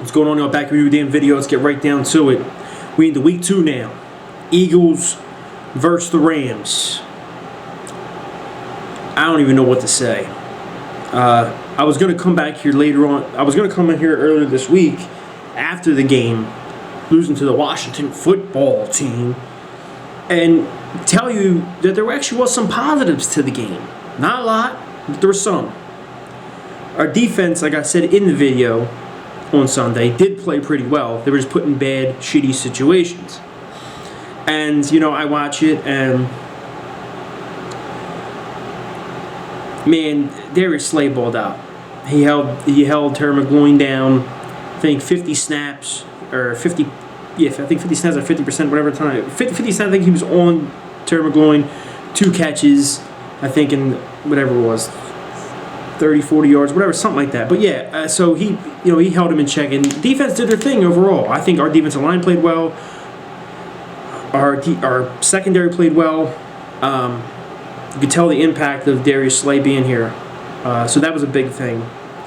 What's going on, y'all? Back with your damn video. Let's get right down to it. We into week 2 now. Eagles versus the Rams. I don't even know what to say. I was going to come back here later on. I was going to come in here earlier this week after the game, losing to the Washington football team, and tell you that there actually was some positives to the game. Not a lot, but there were some. Our defense, like I said in the video on Sunday, did play pretty well. They were just put in bad, shitty situations. And, you know, I watch it, and man, Darius Slay balled out. He held Terry McLaurin down, I think 50 snaps, or 50, yeah, I think 50 snaps or 50%, whatever time. 50 snaps, I think he was on Terry McLaurin, 2 catches, I think, in whatever it was, 30, 40 yards, whatever, something like that. But yeah, so he held him in check, and defense did their thing overall. I think our defensive line played well. Our secondary played well. You could tell the impact of Darius Slay being here. So that was a big thing.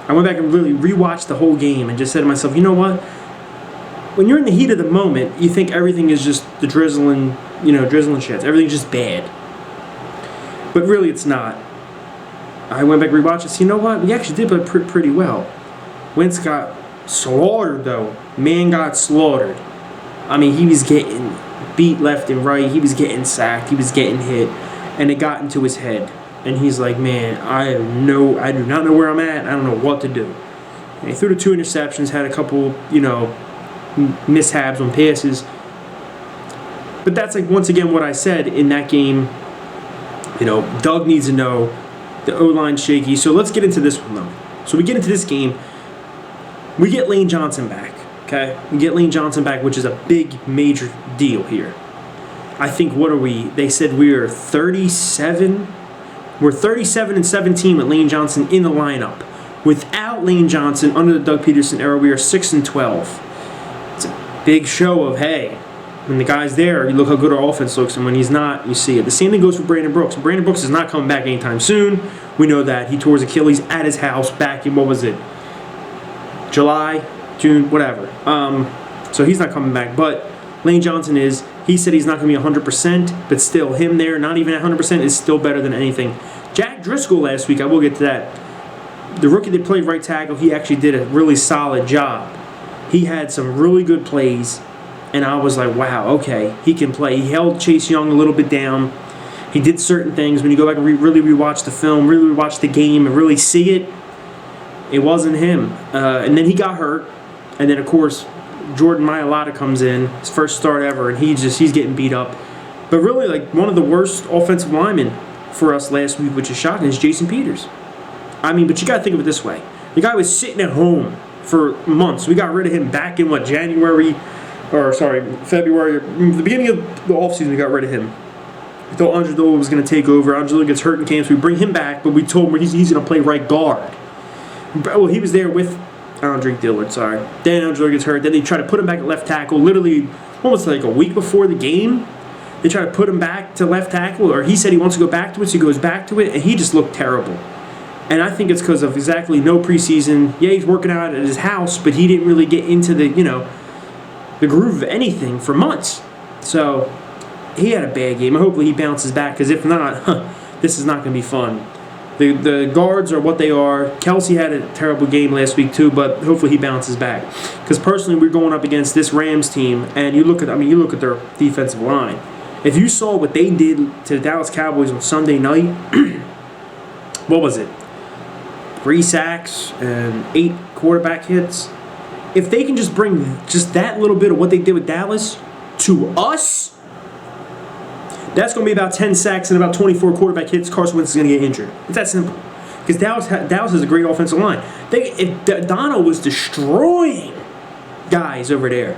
I went back and really rewatched the whole game and just said to myself, you know what? When you're in the heat of the moment, you think everything is just the drizzling shits. Everything's just bad. But really, it's not. I went back and rewatched it. So you know what? We actually did play pretty well. Wentz got slaughtered, though. Man got slaughtered. I mean, he was getting beat left and right. He was getting sacked. He was getting hit. And it got into his head. And he's like, man, I do not know where I'm at. I don't know what to do. And he threw the 2 interceptions, had a couple, mishaps on passes. But that's, like, once again what I said in that game. Doug needs to know the O-line's shaky. So let's get into this one, though. So we get into this game. We get Lane Johnson back, okay? We get Lane Johnson back, which is a big, major deal here. I think, what are we? They said we are 37. We're 37-17 with Lane Johnson in the lineup. Without Lane Johnson, under the Doug Peterson era, we are 6-12. It's a big show of, hey, when the guy's there, you look how good our offense looks, and when he's not, you see it. The same thing goes for Brandon Brooks. Brandon Brooks is not coming back anytime soon. We know that. He tore his Achilles at his house back in, what was it, July, June, whatever. So he's not coming back. But Lane Johnson is. He said he's not going to be 100%, but still, him there, not even at 100%, is still better than anything. Jack Driscoll last week, I will get to that. The rookie that played right tackle, he actually did a really solid job. He had some really good plays, and I was like, wow, okay, he can play. He held Chase Young a little bit down. He did certain things. When you go back and really rewatch the film, really rewatch the game, and really see it, it wasn't him. And then he got hurt, and then, of course, Jordan Mailata comes in, his first start ever, and he's getting beat up. But really, like, one of the worst offensive linemen for us last week, which is shocking, is Jason Peters. I mean, but you got to think of it this way. The guy was sitting at home for months. We got rid of him back in, February. The beginning of the offseason, we got rid of him. We thought Angelo was going to take over. Angelo gets hurt in camp, so we bring him back, but we told him he's going to play right guard. Well, he was there with Andre Dillard, sorry. Then Angelo gets hurt. Then they try to put him back at left tackle. Literally, almost like a week before the game, they try to put him back to left tackle, or he said he wants to go back to it, so he goes back to it, and he just looked terrible. And I think it's because of exactly no preseason. Yeah, he's working out at his house, but he didn't really get into the groove of anything for months. So he had a bad game. Hopefully he bounces back, because if not, this is not going to be fun. The guards are what they are. Kelsey had a terrible game last week too, but hopefully he bounces back. Because personally, we're going up against this Rams team, and you look at their defensive line. If you saw what they did to the Dallas Cowboys on Sunday night, what was it? 3 sacks and 8 quarterback hits. If they can just bring just that little bit of what they did with Dallas to us, that's going to be about 10 sacks and about 24 quarterback hits. Carson Wentz is going to get injured. It's that simple. Because Dallas has a great offensive line. If Donald was destroying guys over there,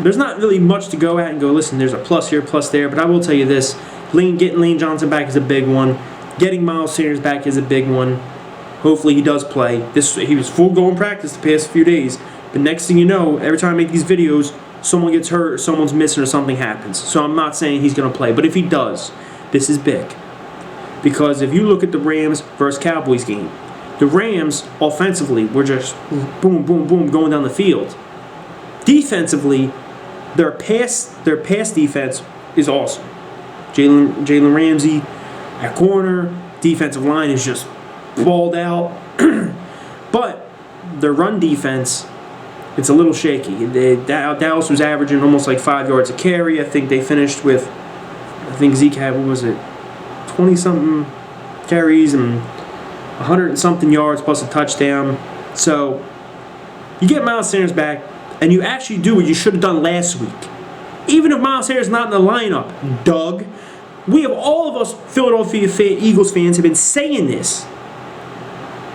there's not really much to go at and go, listen, there's a plus here, plus there. But I will tell you this. Getting Lane Johnson back is a big one. Getting Miles Sanders back is a big one. Hopefully he does play. He was full go in practice the past few days. But next thing you know, every time I make these videos, someone gets hurt, or someone's missing, or something happens. So I'm not saying he's going to play. But if he does, this is big. Because if you look at the Rams versus Cowboys game, The Rams, offensively, were just boom, boom, boom going down the field. Defensively, their pass defense is awesome. Jalen Ramsey at corner, defensive line is just balled out. But their run defense, it's a little shaky. Dallas was averaging almost like 5 yards a carry. I think they finished with, I think Zeke had, 20-something carries and 100-something yards plus a touchdown. So you get Miles Sanders back, and you actually do what you should have done last week. Even if Miles Sanders is not in the lineup, Doug, we have all of us Philadelphia Eagles fans have been saying this.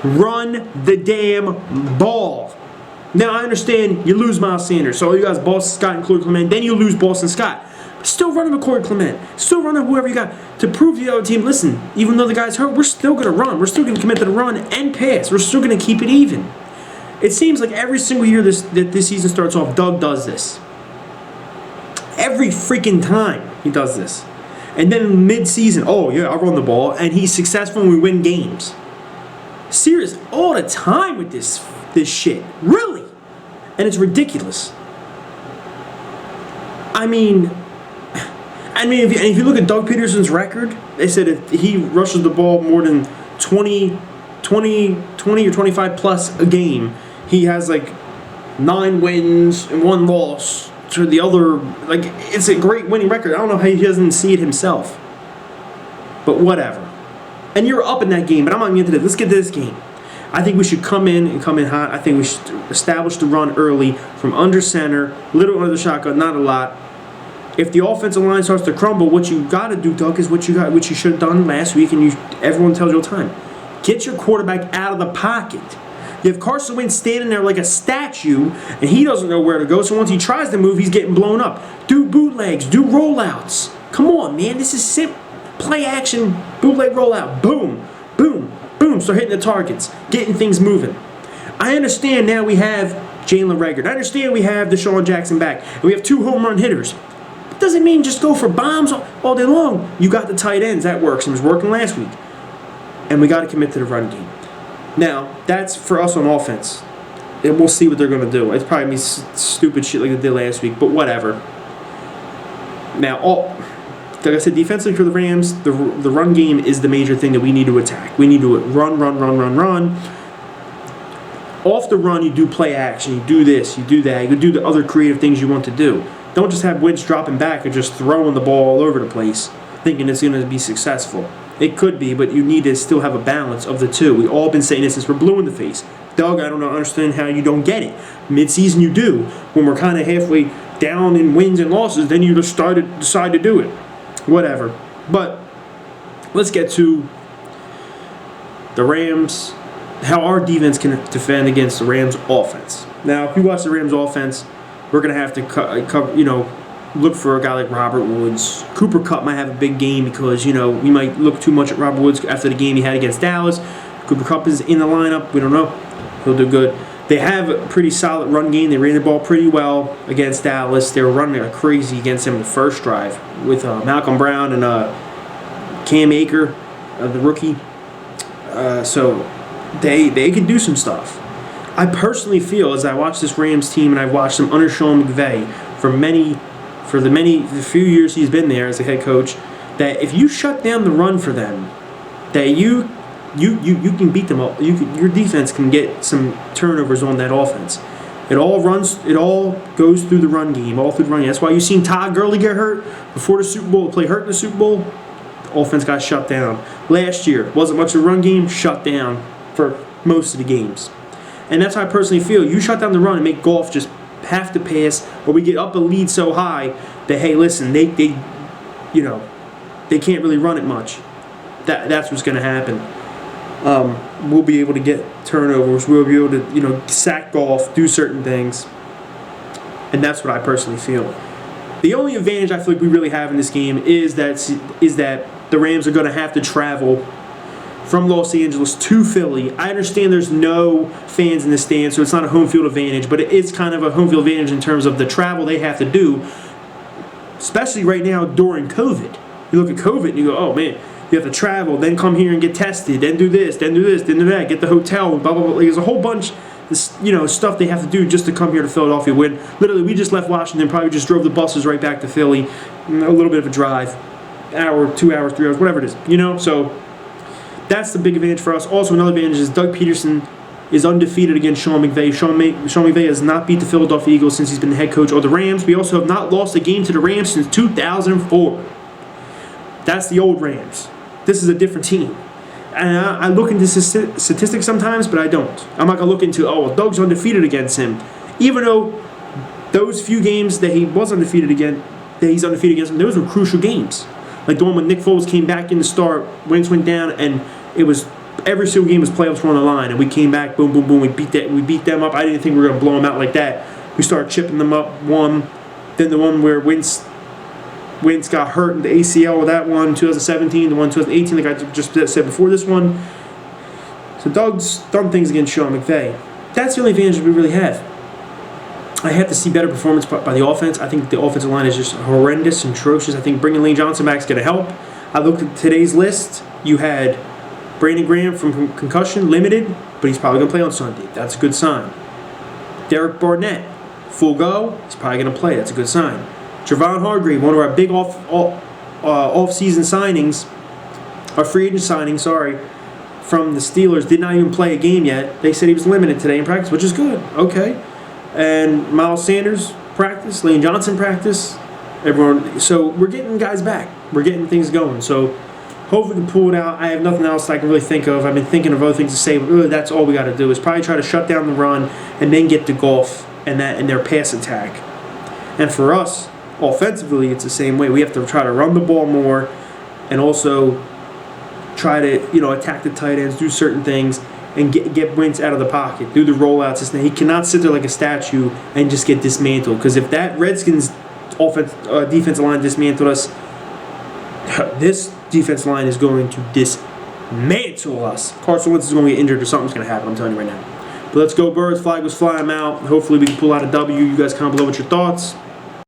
Run the damn ball. Now, I understand you lose Miles Sanders, so you guys, Boston Scott and Corey Clement, then you lose Boston Scott. Still running with Corey Clement. Still running whoever you got to prove to the other team, listen, even though the guy's hurt, we're still going to run. We're still going to commit to the run and pass. We're still going to keep it even. It seems like every single year that this season starts off, Doug does this. Every freaking time he does this. And then mid-season, oh, yeah, I'll run the ball, and he's successful and we win games. Serious, all the time with this shit. Really. And it's ridiculous. I mean, if you look at Doug Peterson's record, they said if he rushes the ball more than 20 or 25 plus a game, he has like 9 wins and 1 loss to the other. Like, it's a great winning record. I don't know how he doesn't see it himself. But whatever. And you're up in that game, but I'm not going to get into this. Let's get to this game. I think we should come in hot. I think we should establish the run early from under center, little under the shotgun, not a lot. If the offensive line starts to crumble, what you got to do, Doug, is what you should have done last week, and everyone tells you all the time. Get your quarterback out of the pocket. You have Carson Wentz standing there like a statue, and he doesn't know where to go, so once he tries to move, he's getting blown up. Do bootlegs, do rollouts. Come on, man, this is simple. Play action, bootleg rollout, boom, boom, boom. Start hitting the targets, getting things moving. I understand now we have Jalen Reagor. I understand we have Deshaun Jackson back, and we have 2 home run hitters. It doesn't mean just go for bombs all day long. You got the tight ends. That works. It was working last week. And we got to commit to the run game. Now, that's for us on offense. And we'll see what they're going to do. It's probably stupid shit like they did last week, but whatever. Now, like I said, defensively for the Rams, the run game is the major thing that we need to attack. We need to run. Off the run, you do play action. You do this, you do that. You do the other creative things you want to do. Don't just have Wentz dropping back and just throwing the ball all over the place, thinking it's going to be successful. It could be, but you need to still have a balance of the two. We've all been saying this since we're blue in the face. Doug, I don't understand how you don't get it. Mid-season you do. When we're kind of halfway down in wins and losses, then you just decide to do it. Whatever. But let's get to the Rams, how our defense can defend against the Rams offense. Now, if you watch the Rams offense, we're going to have to look for a guy like Robert Woods. Cooper Kupp might have a big game because, we might look too much at Robert Woods after the game he had against Dallas. Cooper Kupp is in the lineup. We don't know. He'll do good. They have a pretty solid run game. They ran the ball pretty well against Dallas. They were running like crazy against them in the first drive with Malcolm Brown and Cam Akers, the rookie. So they could do some stuff. I personally feel, as I watch this Rams team and I've watched them under Sean McVay for the few years he's been there as a head coach, that if you shut down the run for them, that you can beat them all. Your defense can get some turnovers on that offense. It all goes through the run game, all through the run game. That's why you've seen Todd Gurley get hurt before the Super Bowl, play hurt in the Super Bowl. The offense got shut down. Last year, wasn't much of a run game, shut down for most of the games. And that's how I personally feel. You shut down the run and make Goff just have to pass, or we get up a lead so high that, hey, listen, they can't really run it much. That's what's going to happen. We'll be able to get turnovers. We'll be able to, sack Goff, do certain things. And that's what I personally feel. The only advantage I feel like we really have in this game is that the Rams are going to have to travel from Los Angeles to Philly. I understand there's no fans in the stands, so it's not a home field advantage, but it is kind of a home field advantage in terms of the travel they have to do, especially right now during COVID. You look at COVID and you go, oh man, You have to travel, then come here and get tested, then do this, then do this, then do that, get the hotel, blah, blah, blah. There's a whole bunch of stuff they have to do just to come here to Philadelphia. When literally we just left Washington, probably just drove the buses right back to Philly, a little bit of a drive, hour, 2 hours, 3 hours, whatever it is, So that's the big advantage for us. Also, another advantage is Doug Peterson is undefeated against Sean McVay. Sean McVay has not beat the Philadelphia Eagles since he's been the head coach of the Rams. We also have not lost a game to the Rams since 2004. That's the old Rams. This is a different team. And I look into statistics sometimes, but I don't. I'm not going to look into, Doug's undefeated against him. Even though those few games that he's undefeated against him, those were crucial games. Like the one when Nick Foles came back in to start, wins went down, and it was every single game was playoffs were on the line, and we came back, boom, boom, boom, we beat them up. I didn't think we were going to blow them out like that. We started chipping them up, won. Then the one where Wentz got hurt in the ACL with that one, 2017, the one 2018, like I just said before this one. So Doug's done things against Sean McVay. That's the only advantage we really have. I have to see better performance by the offense. I think the offensive line is just horrendous and atrocious. I think bringing Lane Johnson back is going to help. I looked at today's list. You had Brandon Graham from concussion, limited, but he's probably going to play on Sunday. That's a good sign. Derek Barnett, full go. He's probably going to play. That's a good sign. Javon Hargrave, one of our big off-season signings, our free agent signing, from the Steelers, did not even play a game yet. They said he was limited today in practice, which is good. Okay. And Miles Sanders practice, Lane Johnson practice, everyone. So we're getting guys back. We're getting things going. So hopefully we can pull it out. I have nothing else I can really think of. I've been thinking of other things to say, but really that's all we got to do is probably try to shut down the run and then get to Goff and their pass attack. And for us, offensively, it's the same way. We have to try to run the ball more and also try to attack the tight ends, do certain things, and get Wentz out of the pocket, do the rollouts. He cannot sit there like a statue and just get dismantled. Because if that Redskins defensive line dismantled us, this defensive line is going to dismantle us. Carson Wentz is going to get injured or something's going to happen, I'm telling you right now. But let's go Birds. Flag was flying out. Hopefully we can pull out a W. You guys comment below with your thoughts.